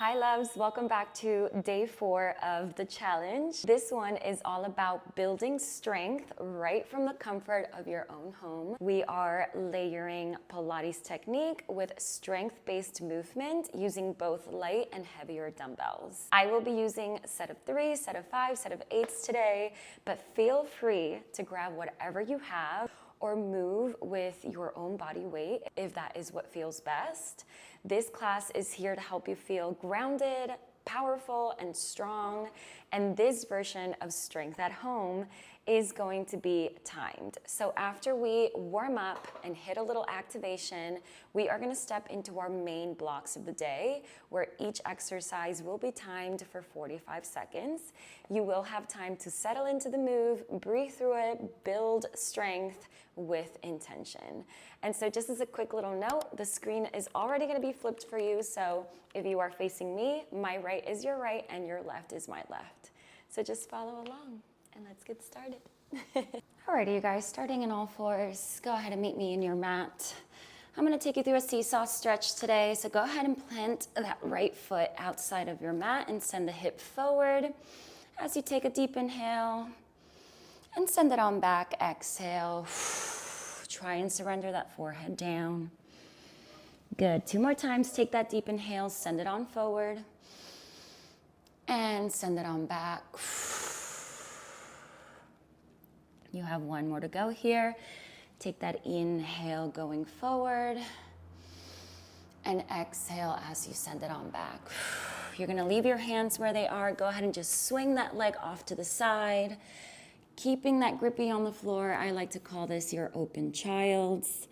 Hi loves, welcome back to day 4 of the challenge. This one is all about building strength right from the comfort of your own home. We are layering Pilates technique with strength-based movement using both light and heavier dumbbells. I will be using set of 3, set of 5, set of 8s today, but feel free to grab whatever you have or move with your own body weight if that is what feels best. This class is here to help you feel grounded, powerful, and strong. And this version of Strength at Home is going to be timed. So after we warm up and hit a little activation, we are gonna step into our main blocks of the day, where each exercise will be timed for 45 seconds. You will have time to settle into the move, breathe through it, build strength with intention. And so just as a quick little note, the screen is already gonna be flipped for you. So if you are facing me, my right is your right and your left is my left. So just follow along and let's get started. Alrighty, you guys, starting in all fours, go ahead and meet me in your mat. I'm gonna take you through a seesaw stretch today. So go ahead and plant that right foot outside of your mat and send the hip forward. As you take a deep inhale and send it on back, exhale. Try and surrender that forehead down. Good, 2 more times, take that deep inhale, send it on forward. And send it on back. You have 1 more to go here. Take that inhale going forward. And exhale as you send it on back. You're gonna leave your hands where they are. Go ahead and just swing that leg off to the side. Keeping that grippy on the floor. I like to call this your open child's.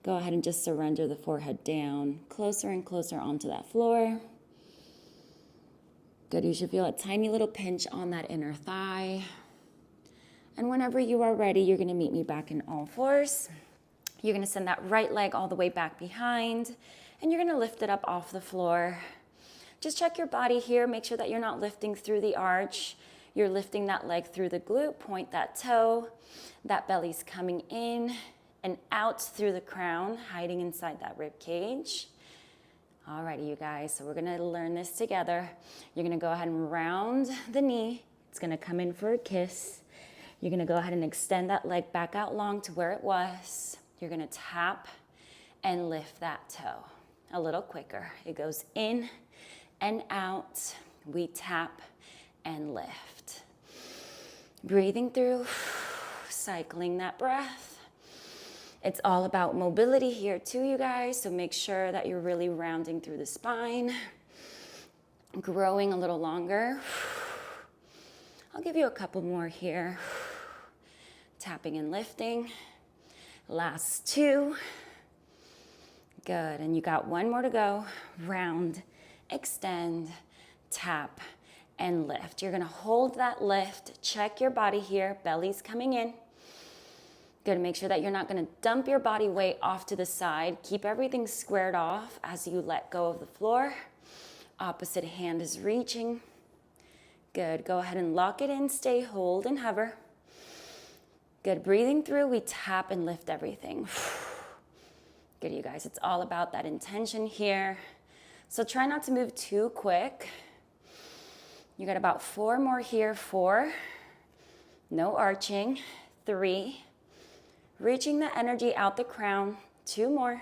Go ahead and just surrender the forehead down. Closer and closer onto that floor. Good, you should feel a tiny little pinch on that inner thigh. And whenever you are ready, you're gonna meet me back in all fours. You're gonna send that right leg all the way back behind, and you're gonna lift it up off the floor. Just check your body here, make sure that you're not lifting through the arch. You're lifting that leg through the glute, point that toe. That belly's coming in and out through the crown, hiding inside that rib cage. Alrighty, you guys, so we're gonna learn this together. You're gonna go ahead and round the knee. It's gonna come in for a kiss. You're gonna go ahead and extend that leg back out long to where it was. You're gonna tap and lift that toe a little quicker. It goes in and out. We tap and lift. Breathing through, cycling that breath. It's all about mobility here too, you guys, so make sure that you're really rounding through the spine, growing a little longer. I'll give you a couple more here. Tapping and lifting. Last 2. Good, and you got 1 more to go. Round, extend, tap, and lift. You're gonna hold that lift. Check your body here, belly's coming in. Good, make sure that you're not gonna dump your body weight off to the side. Keep everything squared off as you let go of the floor. Opposite hand is reaching. Good, go ahead and lock it in, stay, hold, and hover. Good, breathing through, we tap and lift everything. Good, you guys, it's all about that intention here. So try not to move too quick. You got about 4 more here. 4, no arching. 3, reaching the energy out the crown. 2 more.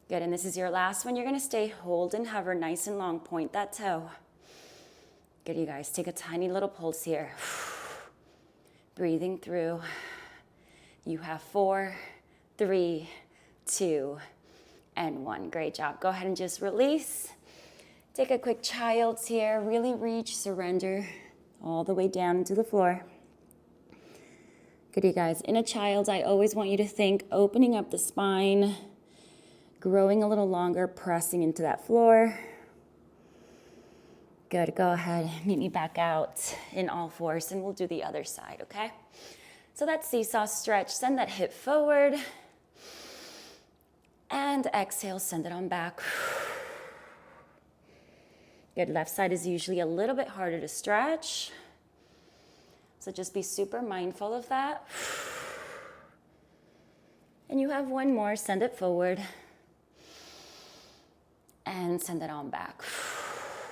Good, and this is your last one. You're gonna stay, hold and hover nice and long, point that toe. Good, you guys, take a tiny little pulse here. Breathing through. You have 4, 3, 2, and 1. Great job. Go ahead and just release. Take a quick child's here. Really reach, surrender all the way down into the floor. Good, you guys. In a child's, I always want you to think opening up the spine, growing a little longer, pressing into that floor. Good, go ahead, meet me back out in all fours, and we'll do the other side, okay? So that seesaw stretch, send that hip forward, and exhale, send it on back. Good, left side is usually a little bit harder to stretch, so just be super mindful of that. And you have 1 more, send it forward, and send it on back.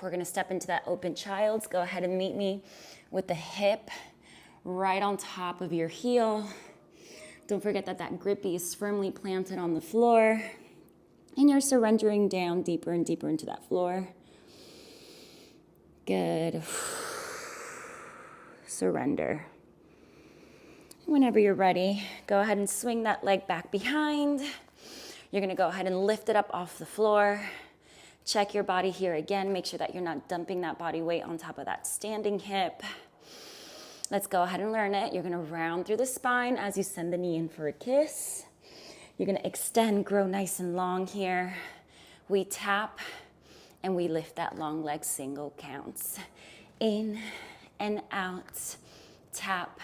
We're gonna step into that open child's. Go ahead and meet me with the hip right on top of your heel. Don't forget that that grippy is firmly planted on the floor, and you're surrendering down deeper and deeper into that floor. Good. Surrender. Whenever you're ready, go ahead and swing that leg back behind. You're gonna go ahead and lift it up off the floor. Check your body here again. Make sure that you're not dumping that body weight on top of that standing hip. Let's go ahead and learn it. You're gonna round through the spine as you send the knee in for a kiss. You're gonna extend, grow nice and long here. We tap and we lift that long leg, single counts. In and out, tap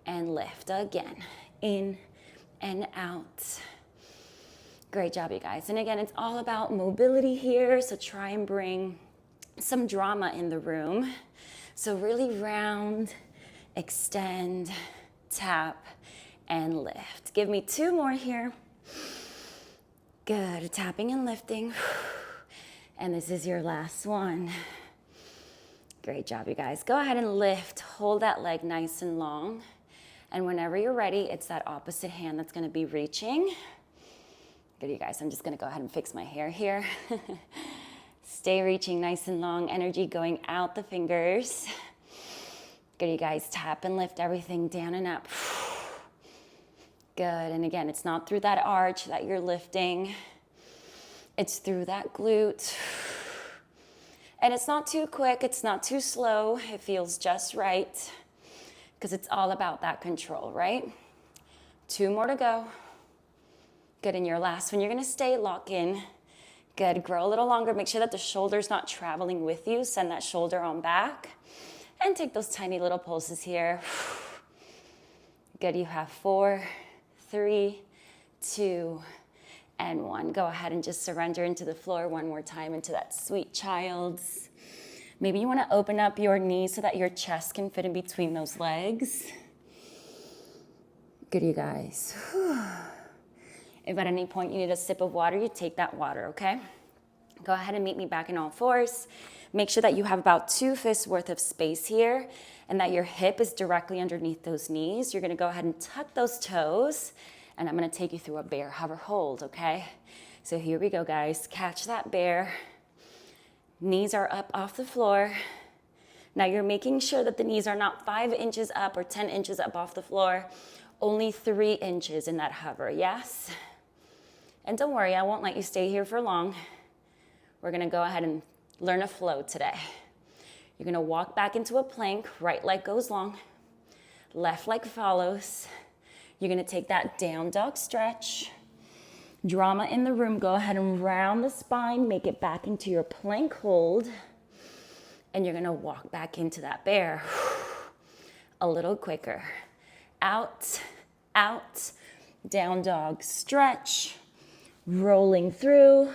and lift again. In and out. Great job, you guys. And again, it's all about mobility here, so try and bring some drama in the room. So really round, extend, tap, and lift. Give me 2 more here. Good, tapping and lifting. And this is your last one. Great job, you guys. Go ahead and lift. Hold that leg nice and long. And whenever you're ready, it's that opposite hand that's gonna be reaching. Good, you guys. I'm just gonna go ahead and fix my hair here. Stay reaching nice and long. Energy going out the fingers. Good, you guys. Tap and lift everything down and up. Good, and again, it's not through that arch that you're lifting. It's through that glute. And it's not too quick, it's not too slow. It feels just right, because it's all about that control, right? 2 more to go. Good, in your last one, you're gonna stay, lock in. Good, grow a little longer. Make sure that the shoulder's not traveling with you. Send that shoulder on back. And take those tiny little pulses here. Good, you have 4, 3, 2, and 1. Go ahead and just surrender into the floor one more time, into that sweet child's. Maybe you wanna open up your knees so that your chest can fit in between those legs. Good, you guys. If at any point you need a sip of water, you take that water, okay? Go ahead and meet me back in all fours. Make sure that you have about 2 fists worth of space here and that your hip is directly underneath those knees. You're gonna go ahead and tuck those toes, and I'm gonna take you through a bear hover hold, okay? So here we go, guys. Catch that bear. Knees are up off the floor. Now you're making sure that the knees are not 5 inches up or 10 inches up off the floor, only 3 inches in that hover, yes? And don't worry, I won't let you stay here for long. We're gonna go ahead and learn a flow today. You're gonna walk back into a plank, right leg goes long, left leg follows. You're gonna take that down dog stretch. Drama in the room, go ahead and round the spine, make it back into your plank hold. And you're gonna walk back into that bear. A little quicker. Out, out, down dog stretch, rolling through,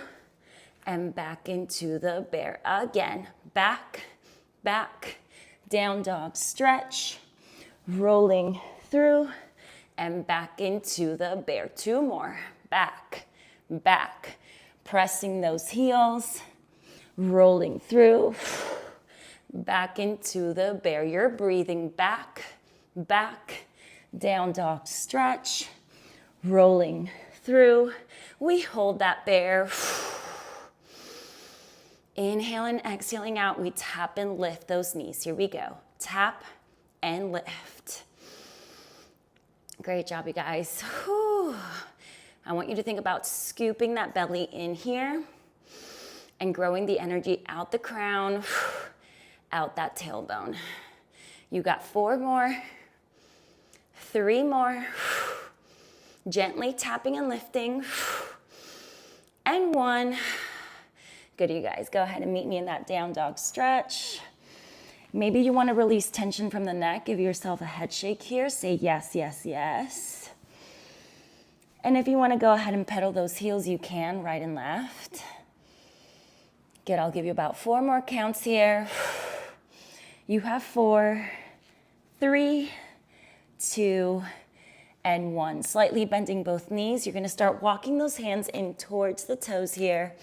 and back into the bear again. Back, back, down dog stretch, rolling through, and back into the bear. 2 more. Back, back, pressing those heels, rolling through, back into the bear. You're breathing back, back, down dog stretch, rolling through. We hold that bear. Inhale and exhaling out, we tap and lift those knees. Here we go. Tap and lift. Great job, you guys. Whew. I want you to think about scooping that belly in here and growing the energy out the crown, out that tailbone. You got 4 more, 3 more. Gently tapping and lifting. And 1. Good, you guys. Go ahead and meet me in that down dog stretch. Maybe you want to release tension from the neck. Give yourself a head shake here. Say yes, yes, yes. And if you want to go ahead and pedal those heels, you can, right and left. Good, I'll give you about 4 more counts here. You have 4, 3, 2, and 1. Slightly bending both knees. You're going to start walking those hands in towards the toes here.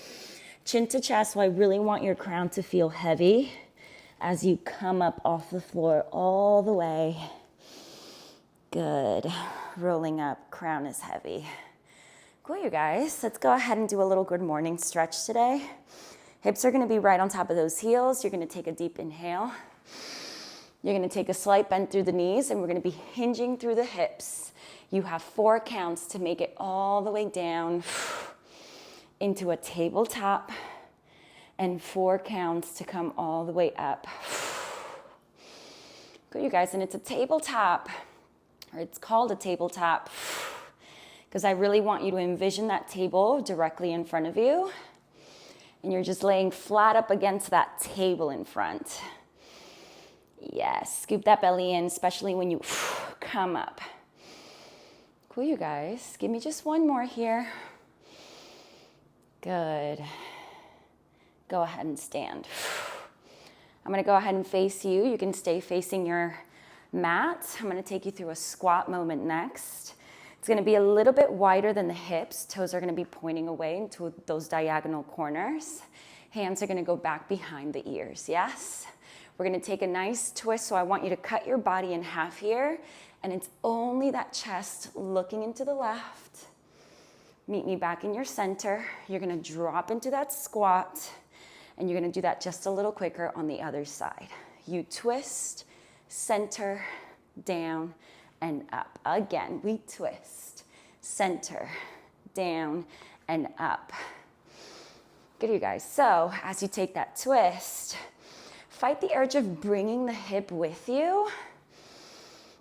Chin to chest, so I really want your crown to feel heavy as you come up off the floor all the way. Good. Rolling up, crown is heavy. Cool, you guys. Let's go ahead and do a little good morning stretch today. Hips are gonna be right on top of those heels. You're gonna take a deep inhale. You're gonna take a slight bend through the knees, and we're gonna be hinging through the hips. You have 4 counts to make it all the way down into a tabletop, and 4 counts to come all the way up. Good, you guys, and it's a tabletop, or it's called a tabletop, because I really want you to envision that table directly in front of you, and you're just laying flat up against that table in front. Yes, scoop that belly in, especially when you come up. Cool, you guys. Give me just one more here. Good. Go ahead and stand. I'm gonna go ahead and face you. You can stay facing your mat. I'm gonna take you through a squat moment next. It's gonna be a little bit wider than the hips. Toes are gonna be pointing away into those diagonal corners. Hands are gonna go back behind the ears, yes? We're gonna take a nice twist, so I want you to cut your body in half here, and it's only that chest looking into the left. Meet me back in your center. You're gonna drop into that squat, and you're gonna do that just a little quicker on the other side. You twist, center, down, and up. Again, we twist, center, down, and up. Good, you guys. So as you take that twist, fight the urge of bringing the hip with you.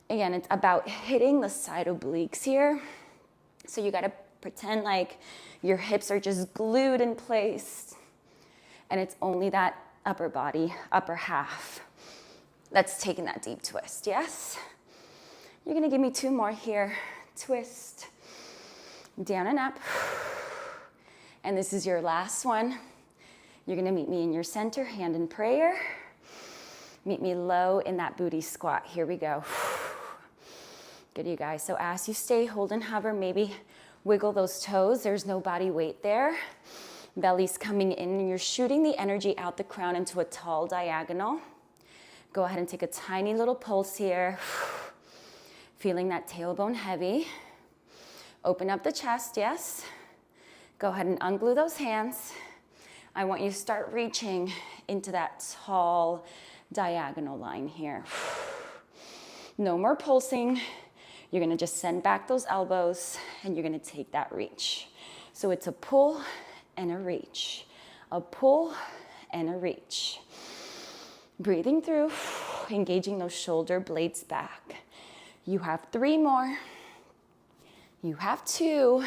Again, it's about hitting the side obliques here. So you gotta pretend like your hips are just glued in place, and it's only that upper body, upper half, that's taking that deep twist, yes? You're gonna give me 2 more here. Twist, down and up. And this is your last one. You're gonna meet me in your center, hand in prayer. Meet me low in that booty squat. Here we go. Good, you guys. So as you stay, hold and hover, maybe wiggle those toes. There's no body weight there. Belly's coming in, and you're shooting the energy out the crown into a tall diagonal. Go ahead and take a tiny little pulse here. Feeling that tailbone heavy. Open up the chest, yes. Go ahead and unglue those hands. I want you to start reaching into that tall diagonal line here. No more pulsing. You're gonna just send back those elbows, and you're gonna take that reach. So it's a pull and a reach, a pull and a reach. Breathing through, engaging those shoulder blades back. You have 3 more. You have 2.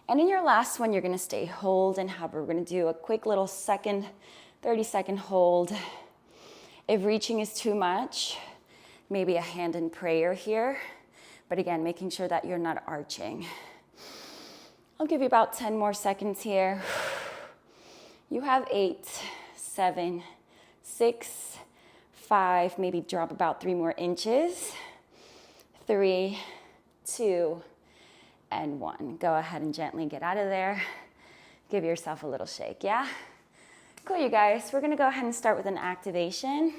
And in your last one, you're gonna stay hold and hover. We're gonna do a quick little 30-second hold. If reaching is too much, maybe a hand in prayer here. But again, making sure that you're not arching. I'll give you about 10 more seconds here. You have 8, 7, 6, 5, maybe drop about 3 more inches. 3, 2, and 1. Go ahead and gently get out of there. Give yourself a little shake, yeah? Cool, you guys. We're gonna go ahead and start with an activation.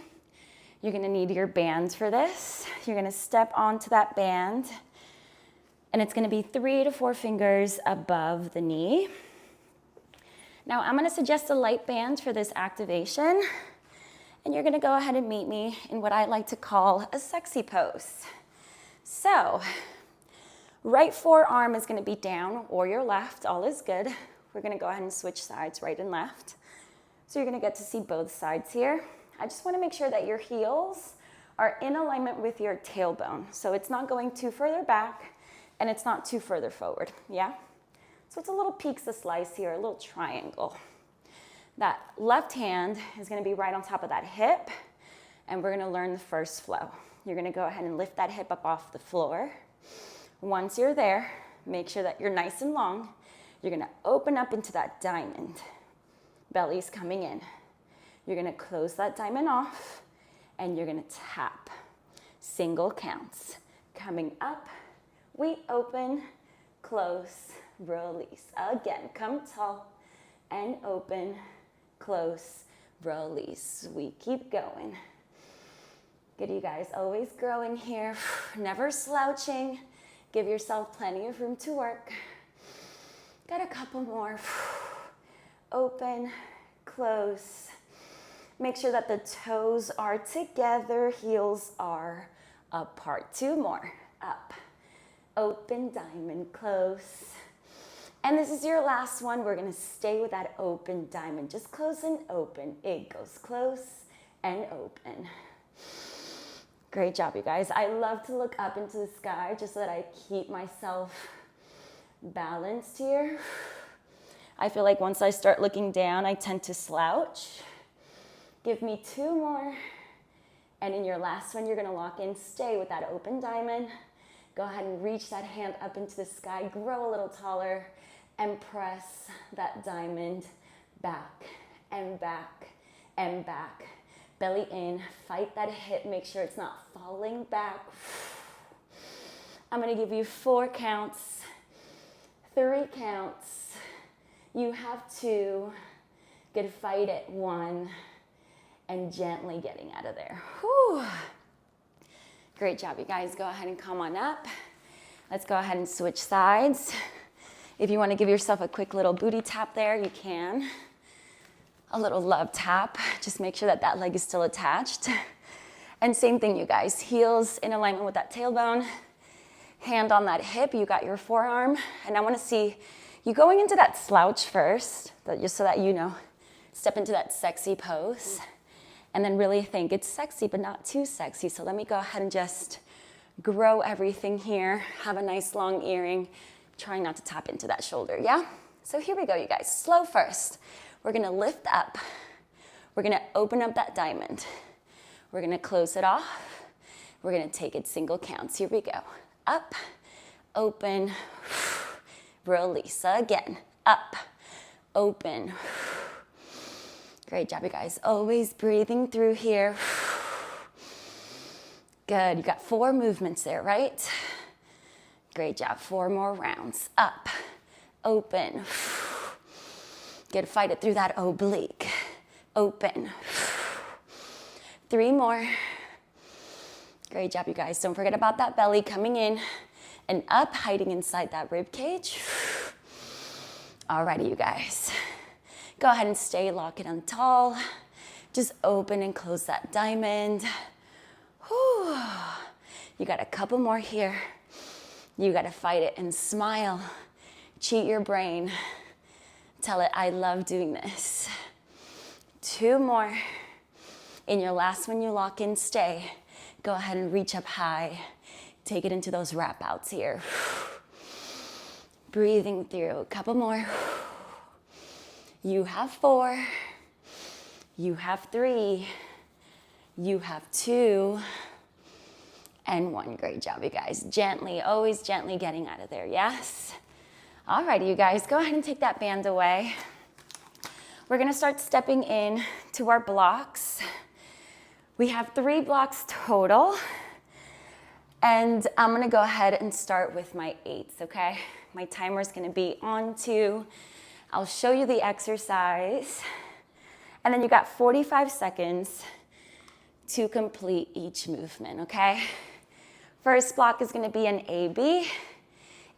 You're gonna need your bands for this. You're gonna step onto that band, and it's gonna be 3 to 4 fingers above the knee. Now, I'm gonna suggest a light band for this activation, and you're gonna go ahead and meet me in what I like to call a sexy pose. So, right forearm is gonna be down, or your left, all is good. We're gonna go ahead and switch sides, right and left. So you're gonna get to see both sides here. I just wanna make sure that your heels are in alignment with your tailbone. So it's not going too further back, and it's not too further forward, yeah? So it's a little pizza slice here, a little triangle. That left hand is gonna be right on top of that hip, and we're gonna learn the first flow. You're gonna go ahead and lift that hip up off the floor. Once you're there, make sure that you're nice and long. You're gonna open up into that diamond. Belly's coming in. You're gonna close that diamond off, and you're gonna tap. Single counts. Coming up, we open, close, release. Again, come tall, and open, close, release. We keep going. Good, you guys, always growing here, never slouching. Give yourself plenty of room to work. Got a couple more. Open, close. Make sure that the toes are together, heels are apart. 2 more. Up, open, diamond, close. And this is your last one. We're gonna stay with that open diamond. Just close and open. It goes close and open. Great job, you guys. I love to look up into the sky just so that I keep myself balanced here. I feel like once I start looking down, I tend to slouch. Give me 2 more. And in your last one, you're gonna lock in, stay with that open diamond. Go ahead and reach that hand up into the sky, grow a little taller, and press that diamond back and back and back. Belly in, fight that hip, make sure it's not falling back. I'm gonna give you 4 counts, 3 counts. You have 2, good, fight it, 1, and gently getting out of there. Whew. Great job, you guys. Go ahead and come on up. Let's go ahead and switch sides. If you want to give yourself a quick little booty tap there, you can. A little love tap. Just make sure that that leg is still attached. And same thing, you guys. Heels in alignment with that tailbone. Hand on that hip. You got your forearm. And I want to see you going into that slouch first, just so that you know, step into that sexy pose. And then really think it's sexy, but not too sexy. So let me go ahead and just grow everything here. Have a nice long earring. Trying not to tap into that shoulder, yeah? So here we go, you guys. Slow first. We're gonna lift up. We're gonna open up that diamond. We're gonna close it off. We're gonna take it single counts. Here we go. Up, open, release. Again, up, open. Great job, you guys. Always breathing through here. Good, you got 4 movements there, right? Great job, 4 more rounds. Up, open. Good, fight it through that oblique. Open. 3 more. Great job, you guys. Don't forget about that belly coming in and up, hiding inside that rib cage. Alrighty, you guys. Go ahead and stay, lock it on tall. Just open and close that diamond. Whew. You got a couple more here. You got to fight it and smile. Cheat your brain. Tell it, I love doing this. 2 more. In your last one, you lock in, stay. Go ahead and reach up high. Take it into those wrap outs here. Breathing through. A couple more. You have 4. You have 3. You have 2. And 1. Great job, you guys. Gently, always gently getting out of there, yes? Alrighty, you guys, go ahead and take that band away. We're gonna start stepping in to our blocks. We have 3 blocks total. And I'm gonna go ahead and start with my 8s, okay? My timer's gonna be on 2. I'll show you the exercise. And then you got 45 seconds to complete each movement, okay? First block is gonna be an AB.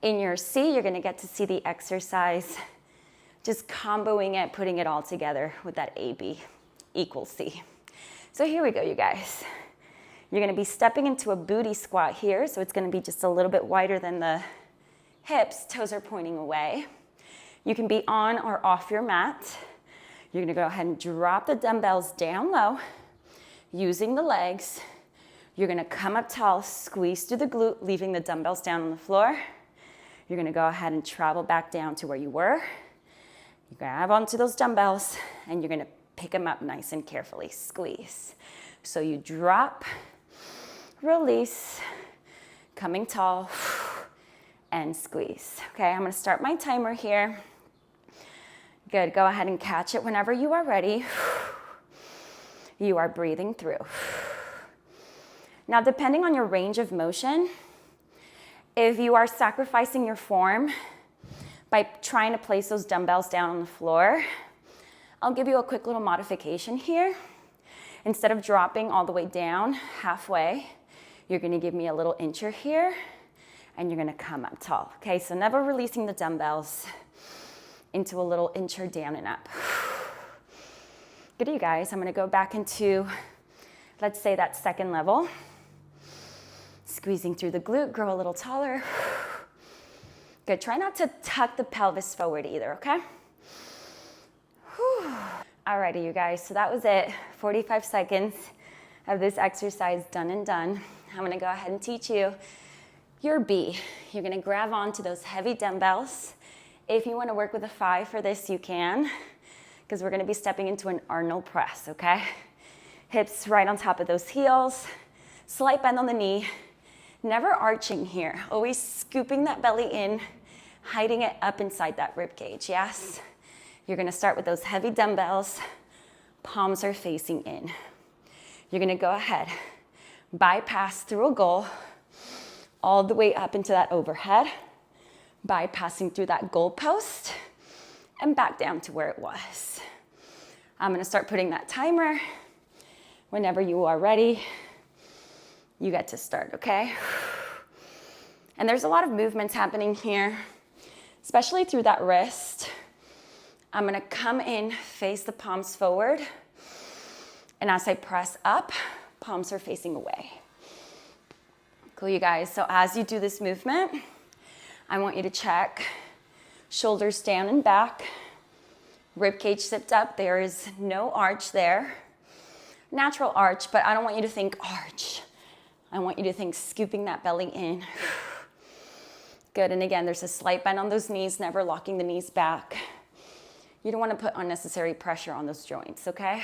In your C, you're gonna get to see the exercise, just comboing it, putting it all together with that AB equals C. So here we go, you guys. You're gonna be stepping into a booty squat here, so it's gonna be just a little bit wider than the hips, toes are pointing away. You can be on or off your mat. You're gonna go ahead and drop the dumbbells down low, using the legs. You're gonna come up tall, squeeze through the glute, leaving the dumbbells down on the floor. You're gonna go ahead and travel back down to where you were. You grab onto those dumbbells and you're gonna pick them up nice and carefully, squeeze. So you drop, release, coming tall, and squeeze. Okay, I'm gonna start my timer here. Good, go ahead and catch it whenever you are ready. You are breathing through. Now, depending on your range of motion, if you are sacrificing your form by trying to place those dumbbells down on the floor. I'll give you a quick little modification here. Instead of dropping all the way down halfway, you're gonna give me a little incher here, and you're gonna come up tall. Okay, so never releasing the dumbbells into a little incher down and up. Good, you guys. I'm gonna go back into, let's say, that second level. Squeezing through the glute, grow a little taller. Good, try not to tuck the pelvis forward either, okay? Whew. Alrighty, you guys, so that was it. 45 seconds of this exercise done and done. I'm gonna go ahead and teach you your B. You're gonna grab onto those heavy dumbbells. If you wanna work with a 5 for this, you can, because we're gonna be stepping into an Arnold press, okay? Hips right on top of those heels, slight bend on the knee, never arching here, always scooping that belly in, hiding it up inside that rib cage, yes? You're gonna start with those heavy dumbbells, palms are facing in. You're gonna go ahead, bypass through a goal, all the way up into that overhead, bypassing through that goal post, and back down to where it was. I'm gonna start putting that timer. Whenever you are ready, you get to start, okay? And there's a lot of movements happening here, especially through that wrist. I'm gonna come in, face the palms forward, and as I press up, palms are facing away. Cool, you guys. So as you do this movement, I want you to check shoulders down and back, rib cage zipped up. There is no arch there. Natural arch, but I don't want you to think arch. I want you to think scooping that belly in. Good, and again, there's a slight bend on those knees, never locking the knees back. You don't want to put unnecessary pressure on those joints, okay?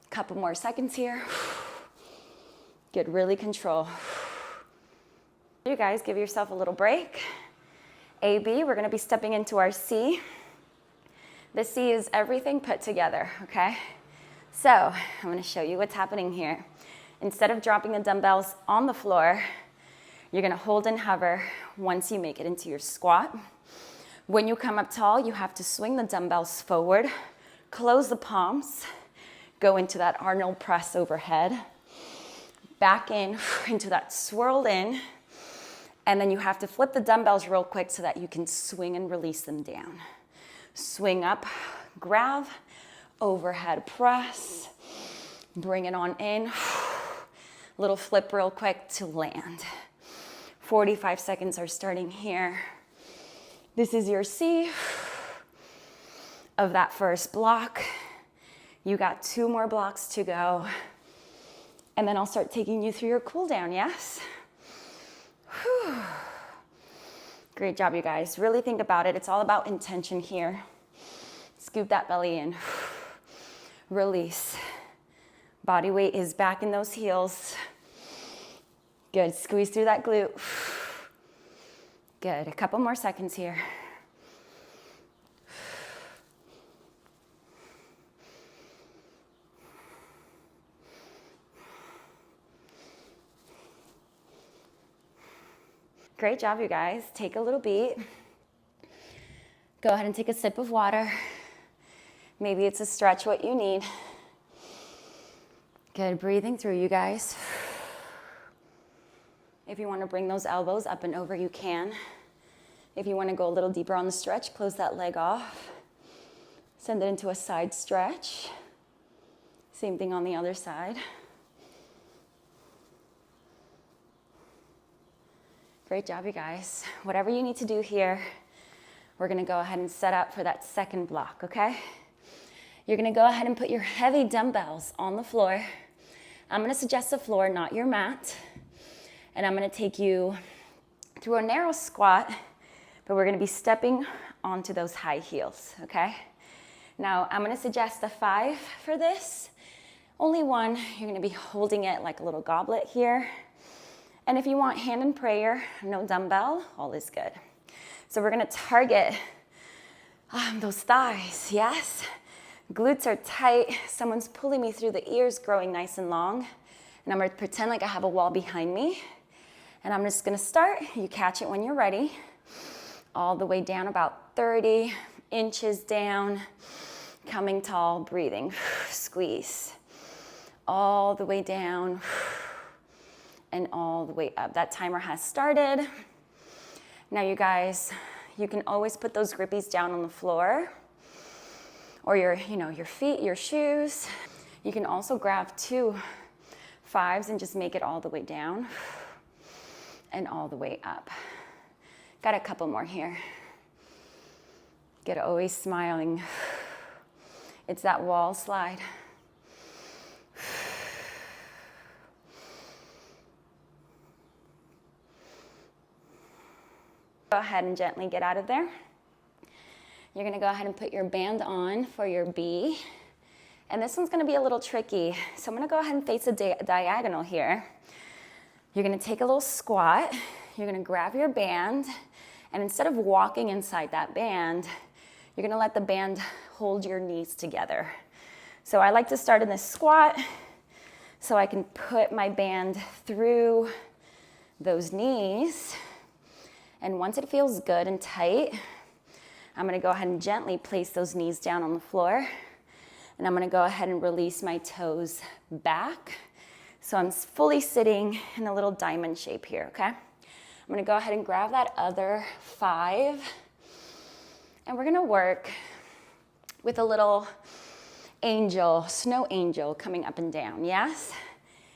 Couple more seconds here. Good, really control. You guys, give yourself a little break. A, B, we're gonna be stepping into our C. The C is everything put together, okay? So, I'm gonna show you what's happening here. Instead of dropping the dumbbells on the floor, you're gonna hold and hover once you make it into your squat. When you come up tall, you have to swing the dumbbells forward, close the palms, go into that Arnold press overhead, back in into that swirl in, and then you have to flip the dumbbells real quick so that you can swing and release them down. Swing up, grab, overhead press, bring it on in, little flip real quick to land. 45 seconds are starting here. This is your C of that first block. You got 2 more blocks to go. And then I'll start taking you through your cool down, yes? Whew. Great job, you guys. Really think about it. It's all about intention here. Scoop that belly in. Release. Body weight is back in those heels. Good. Squeeze through that glute. Good. A couple more seconds here. Great job, you guys. Take a little beat. Go ahead and take a sip of water. Maybe it's a stretch what you need. Good, breathing through, you guys. If you want to bring those elbows up and over, you can. If you want to go a little deeper on the stretch, close that leg off. Send it into a side stretch. Same thing on the other side. Great job, you guys. Whatever you need to do here, we're gonna go ahead and set up for that second block, okay? You're gonna go ahead and put your heavy dumbbells on the floor. I'm gonna suggest the floor, not your mat. And I'm gonna take you through a narrow squat, but we're gonna be stepping onto those high heels, okay? Now, I'm gonna suggest a 5 for this. Only one, you're gonna be holding it like a little goblet here. And if you want hand in prayer, no dumbbell, all is good. So we're gonna target those thighs, yes? Glutes are tight. Someone's pulling me through the ears, growing nice and long. And I'm gonna pretend like I have a wall behind me. And I'm just gonna start. You catch it when you're ready. all the way down, about 30 inches down, coming tall, breathing, squeeze, all the way down, and all the way up. That timer has started. Now you guys, you can always put those grippies down on the floor, or your feet, your shoes. You can also grab 2 5s and just make it all the way down and all the way up. Got a couple more here. Get always smiling. It's that wall slide. Go ahead and gently get out of there. You're gonna go ahead and put your band on for your B. And this one's gonna be a little tricky. So I'm gonna go ahead and face a diagonal here. You're gonna take a little squat. You're gonna grab your band. And instead of walking inside that band, you're gonna let the band hold your knees together. So I like to start in this squat so I can put my band through those knees. And once it feels good and tight, I'm gonna go ahead and gently place those knees down on the floor. And I'm gonna go ahead and release my toes back. So I'm fully sitting in a little diamond shape here, okay? I'm gonna go ahead and grab that other 5. And we're gonna work with a little angel, snow angel coming up and down, yes?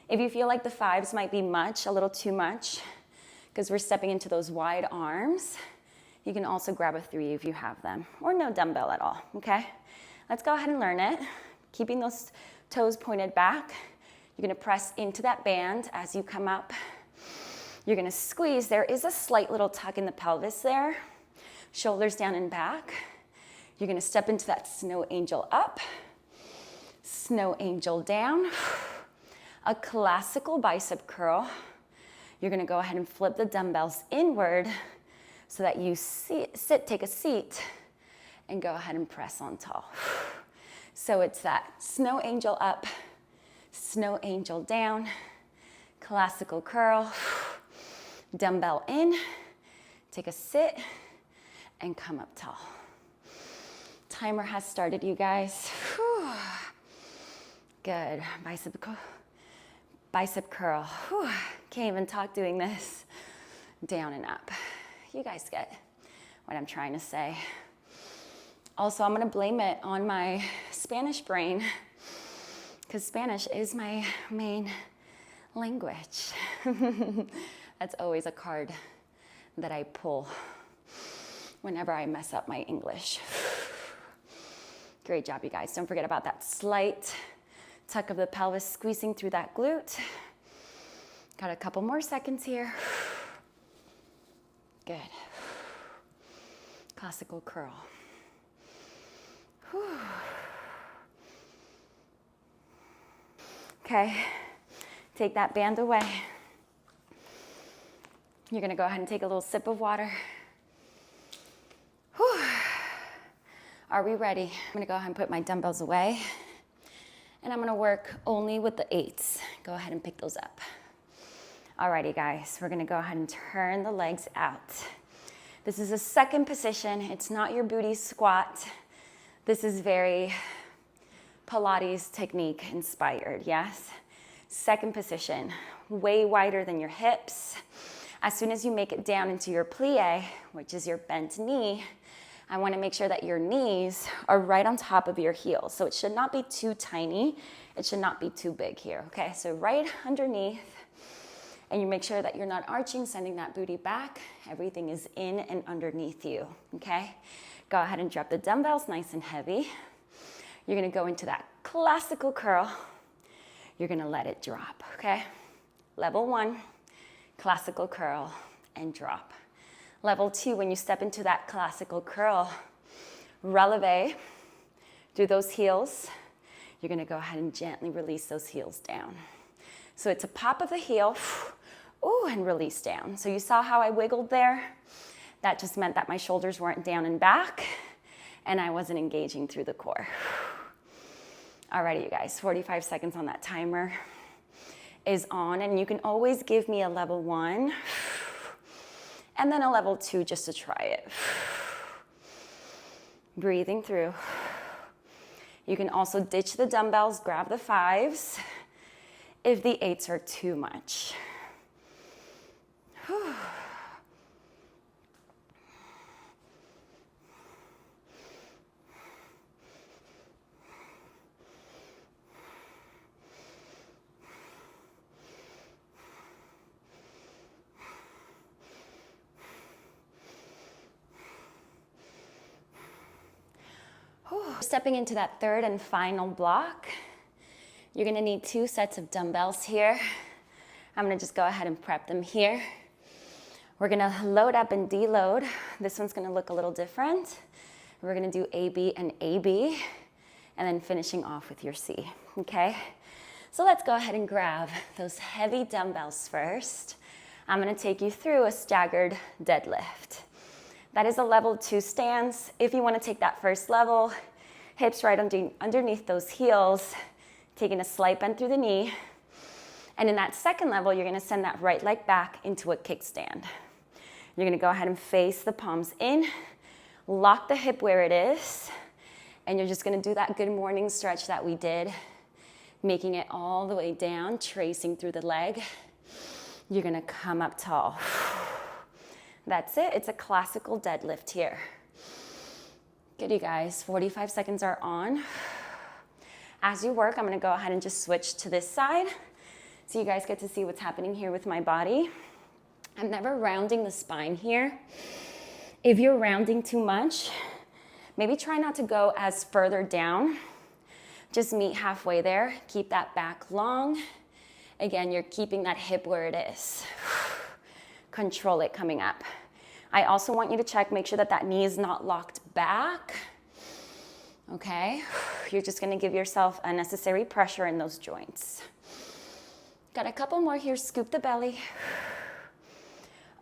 If you feel like the 5s might be much, a little too much, because we're stepping into those wide arms, you can also grab a 3 if you have them, or no dumbbell at all, okay? Let's go ahead and learn it. Keeping those toes pointed back, you're gonna press into that band as you come up. You're gonna squeeze. There is a slight little tuck in the pelvis there. Shoulders down and back. You're gonna step into that snow angel up, snow angel down, a classical bicep curl. You're gonna go ahead and flip the dumbbells inward so that you take a seat and go ahead and press on tall. So it's that snow angel up, snow angel down, classical curl, dumbbell in, take a sit, and come up tall. Timer has started, you guys. Whew. Good, bicep curl. Whew. Can't even talk doing this. Down and up. You guys get what I'm trying to say. Also, I'm gonna blame it on my Spanish brain, because Spanish is my main language. That's always a card that I pull whenever I mess up my English. Great job, you guys. Don't forget about that slight tuck of the pelvis, squeezing through that glute. Got a couple more seconds here. Good. Classical curl. Whew. Okay, take that band away. You're gonna go ahead and take a little sip of water. Whew. Are we ready? I'm gonna go ahead and put my dumbbells away, and I'm gonna work only with the 8s. Go ahead and pick those up. Alrighty, guys, we're gonna go ahead and turn the legs out. This is a second position. It's not your booty squat. This is very Pilates technique inspired, yes? Second position, way wider than your hips. As soon as you make it down into your plie, which is your bent knee, I wanna make sure that your knees are right on top of your heels. So it should not be too tiny. It should not be too big here, okay? So right underneath, and you make sure that you're not arching, sending that booty back. Everything is in and underneath you, okay? Go ahead and drop the dumbbells nice and heavy. You're gonna go into that classical curl. You're gonna let it drop, okay? Level 1, classical curl and drop. Level 2, when you step into that classical curl, releve through those heels. You're gonna go ahead and gently release those heels down. So it's a pop of the heel, ooh, and release down. So you saw how I wiggled there? That just meant that my shoulders weren't down and back, and I wasn't engaging through the core. Alrighty, you guys, 45 seconds on that timer is on, and you can always give me a level 1 and then a level 2 just to try it. Breathing through. You can also ditch the dumbbells, grab the 5s if the 8s are too much. Stepping into that third and final block, you're gonna need 2 sets of dumbbells here. I'm gonna just go ahead and prep them here. We're gonna load up and deload. This one's gonna look a little different. We're gonna do AB and AB, and then finishing off with your C, okay? So let's go ahead and grab those heavy dumbbells first. I'm gonna take you through a staggered deadlift. That is a level 2 stance. If you wanna take that first level, hips right underneath those heels, taking a slight bend through the knee. And in that second level, you're gonna send that right leg back into a kickstand. You're gonna go ahead and face the palms in, lock the hip where it is, and you're just gonna do that good morning stretch that we did, making it all the way down, tracing through the leg. You're gonna come up tall. That's it, it's a classical deadlift here. Good, you guys, 45 seconds are on. As you work, I'm gonna go ahead and just switch to this side so you guys get to see what's happening here with my body. I'm never rounding the spine here. If you're rounding too much, maybe try not to go as further down. Just meet halfway there, keep that back long. Again, you're keeping that hip where it is. Control it coming up. I also want you to check, make sure that that knee is not locked back. Okay, you're just gonna give yourself unnecessary pressure in those joints. Got a couple more here, scoop the belly.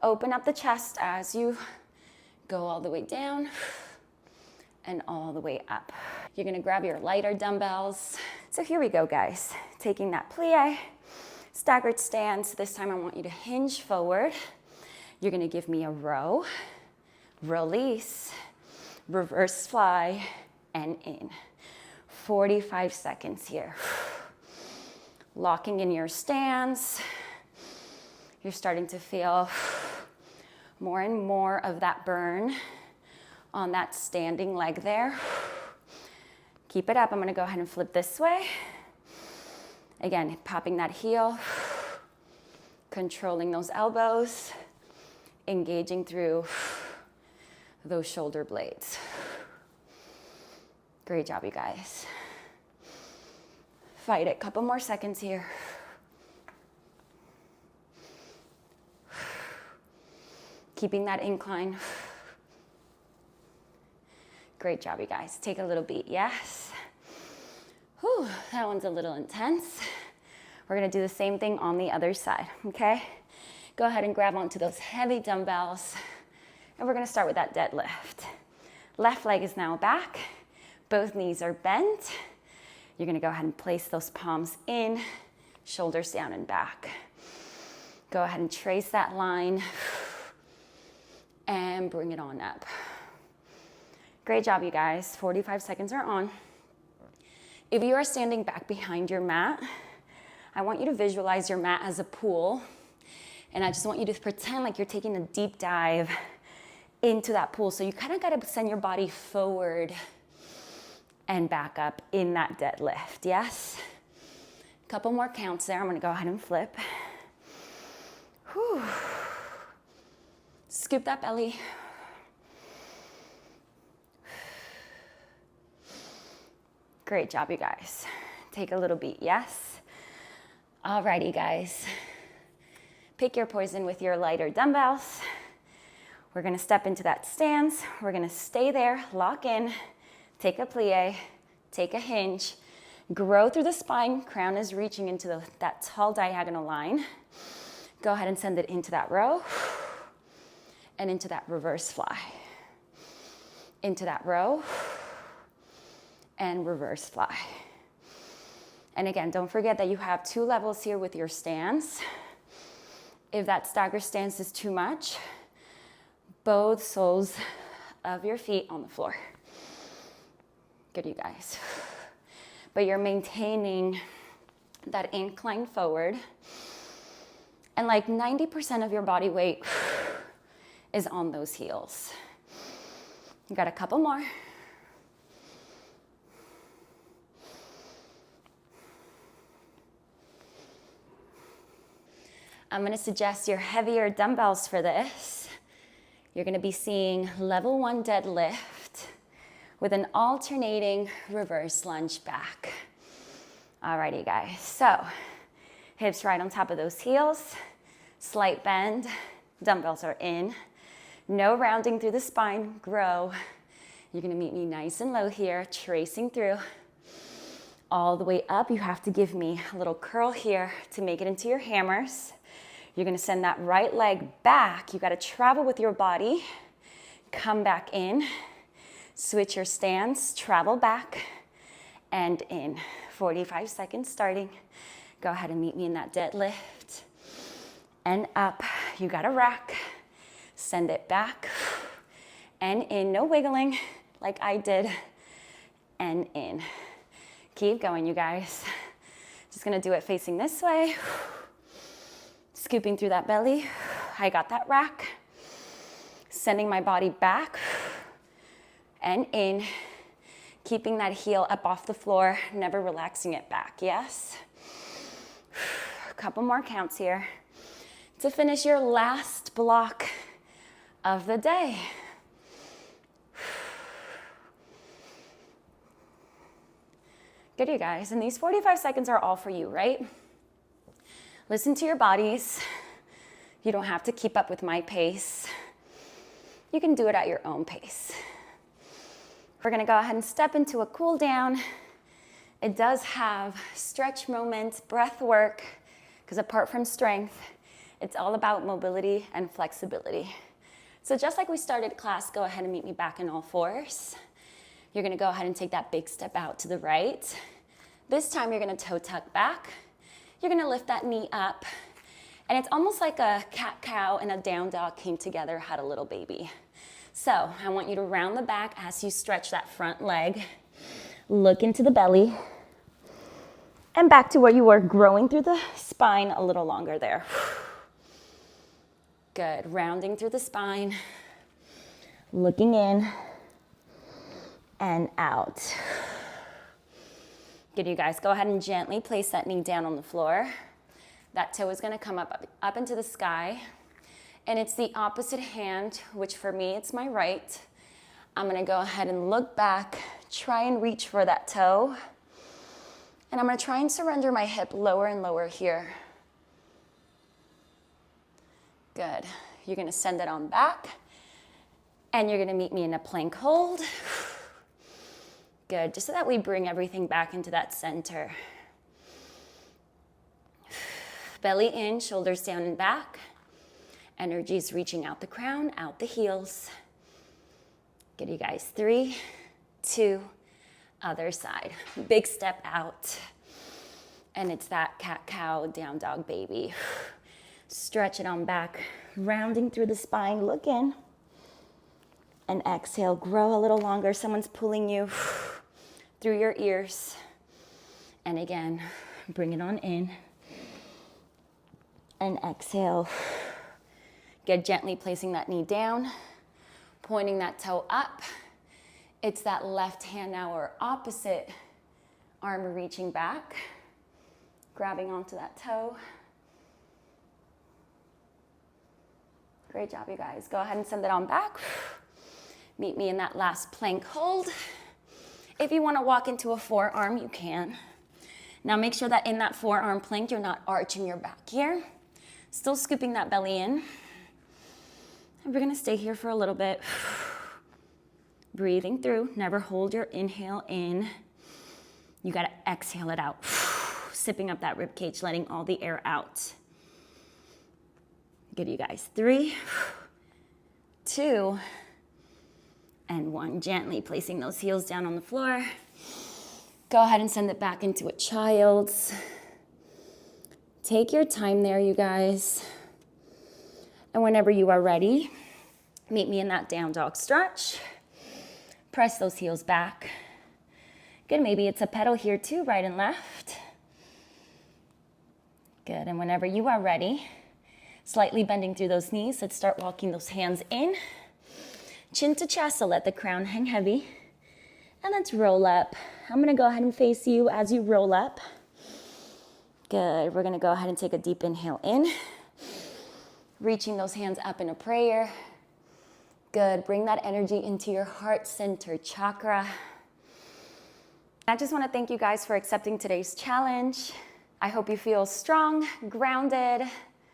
Open up the chest as you go all the way down and all the way up. You're gonna grab your lighter dumbbells. So here we go, guys. Taking that plie, staggered stance. This time I want you to hinge forward. You're gonna give me a row, release, reverse fly, and in. 45 seconds here. Locking in your stance. You're starting to feel more and more of that burn on that standing leg there. Keep it up. I'm gonna go ahead and flip this way. Again, popping that heel, controlling those elbows, engaging through those shoulder blades. Great job, you guys. Fight it, couple more seconds here. Keeping that incline. Great job, you guys. Take a little beat, yes. Whew, that one's a little intense. We're gonna do the same thing on the other side, okay? Go ahead and grab onto those heavy dumbbells, and we're gonna start with that deadlift. Left leg is now back, both knees are bent. You're gonna go ahead and place those palms in, shoulders down and back. Go ahead and trace that line, and bring it on up. Great job, you guys. 45 seconds are on. If you are standing back behind your mat, I want you to visualize your mat as a pool. And I just want you to pretend like you're taking a deep dive into that pool. So you kind of got to send your body forward and back up in that deadlift, yes? Couple more counts there. I'm going to go ahead and flip. Whew. Scoop that belly. Great job, you guys. Take a little beat, yes? Alrighty, guys. Pick your poison with your lighter dumbbells. We're gonna step into that stance. We're gonna stay there, lock in, take a plie, take a hinge, grow through the spine. Crown is reaching into that tall diagonal line. Go ahead and send it into that row and into that reverse fly. Into that row and reverse fly. And again, don't forget that you have 2 levels here with your stance. If that stagger stance is too much, both soles of your feet on the floor. Good, you guys. But you're maintaining that incline forward. And like 90% of your body weight is on those heels. You got a couple more. I'm going to suggest your heavier dumbbells for this. You're going to be seeing level 1 deadlift with an alternating reverse lunge back. Alrighty, guys. So, hips right on top of those heels. Slight bend. Dumbbells are in. No rounding through the spine. Grow. You're going to meet me nice and low here, tracing through. All the way up. You have to give me a little curl here to make it into your hammers. You're going to send that right leg back. You got to travel with your body. Come back in. Switch your stance. Travel back and in. 45 seconds starting. Go ahead and meet me in that deadlift. And up. You got to rack. Send it back. And in. No wiggling like I did. And in. Keep going, you guys. Just going to do it facing this way. Scooping through that belly. I got that rack. Sending my body back and in. Keeping that heel up off the floor, never relaxing it back, yes? A couple more counts here to finish your last block of the day. Good, you guys. And these 45 seconds are all for you, right? Listen to your bodies. You don't have to keep up with my pace. You can do it at your own pace. We're gonna go ahead and step into a cool down. It does have stretch moments, breath work, because apart from strength, it's all about mobility and flexibility. So just like we started class, go ahead and meet me back in all fours. You're gonna go ahead and take that big step out to the right. This time you're gonna toe tuck back. You're gonna lift that knee up, and it's almost like a cat-cow and a down dog came together, had a little baby. So I want you to round the back as you stretch that front leg. Look into the belly, and back to where you were, growing through the spine a little longer there. Good, rounding through the spine, looking in, and out. Good, you guys. Go ahead and gently place that knee down on the floor. That toe is going to come up into the sky. And it's the opposite hand, which for me, it's my right. I'm going to go ahead and look back, try and reach for that toe. And I'm going to try and surrender my hip lower and lower here. Good. You're going to send it on back. And you're going to meet me in a plank hold. Good, just so that we bring everything back into that center. Belly in, shoulders down and back. Energy is reaching out the crown, out the heels. Good, you guys. 3, 2, other side. Big step out. And it's that cat-cow, down dog baby. Stretch it on back, rounding through the spine. Look in. And exhale, grow a little longer. Someone's pulling you through your ears. And again, bring it on in. And exhale. Get gently placing that knee down, pointing that toe up. It's that left hand now, or opposite arm reaching back, grabbing onto that toe. Great job, you guys. Go ahead and send it on back. Meet me in that last plank hold. If you want to walk into a forearm, you can. Now make sure that in that forearm plank, you're not arching your back here. Still scooping that belly in. And we're going to stay here for a little bit. Breathing through. Never hold your inhale in. You got to exhale it out. Sipping up that rib cage, letting all the air out. Good, you guys. 3, 2, and 1. Gently placing those heels down on the floor. Go ahead and send it back into a child's. Take your time there, you guys. And whenever you are ready, Meet me in that down dog stretch. Press those heels back. Good, maybe it's a pedal here too, right and left. Good, and whenever you are ready, slightly bending through those knees, let's start walking those hands in. Chin to chest, so let the crown hang heavy. And let's roll up. I'm gonna go ahead and face you as you roll up. Good, we're gonna go ahead and take a deep inhale in. Reaching those hands up in a prayer. Good, bring that energy into your heart center chakra. I just wanna thank you guys for accepting today's challenge. I hope you feel strong, grounded,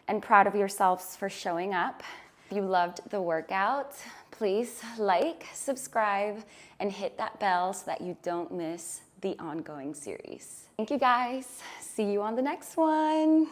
and proud of yourselves for showing up. If you loved the workout, please like, subscribe, and hit that bell so that you don't miss the ongoing series. Thank you guys. See you on the next one.